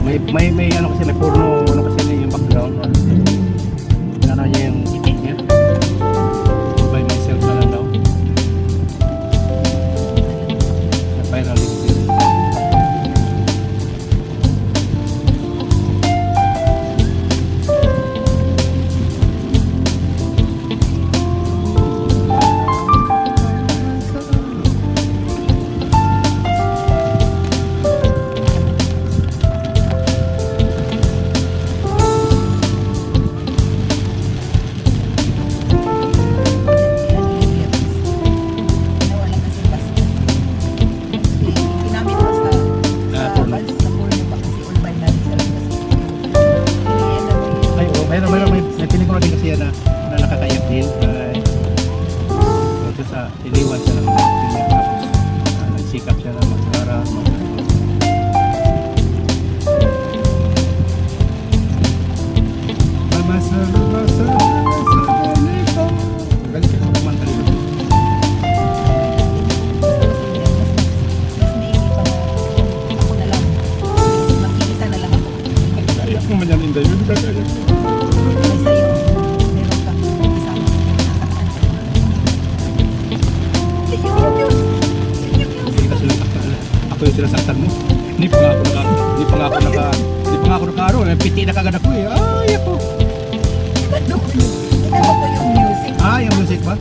May ano kasi, may porno, ano kasi na yung background. Ano niya yung itig niya. By myself na lang daw. Final lip. May pelikula din kasi yan na nakakaiyak din. Ito sa iliwan siya ng tapos nagsikap siya ng magsara. Galing siya kumanta dito. Kaya mo man yan, Inday. Hindi ka kaya. Ako yung sinasaktan mo. Hindi pa nga ako nakaroon. Piti na kagad ako eh. Ay, ako. Ito ba po yung music? Ah, yung music ba?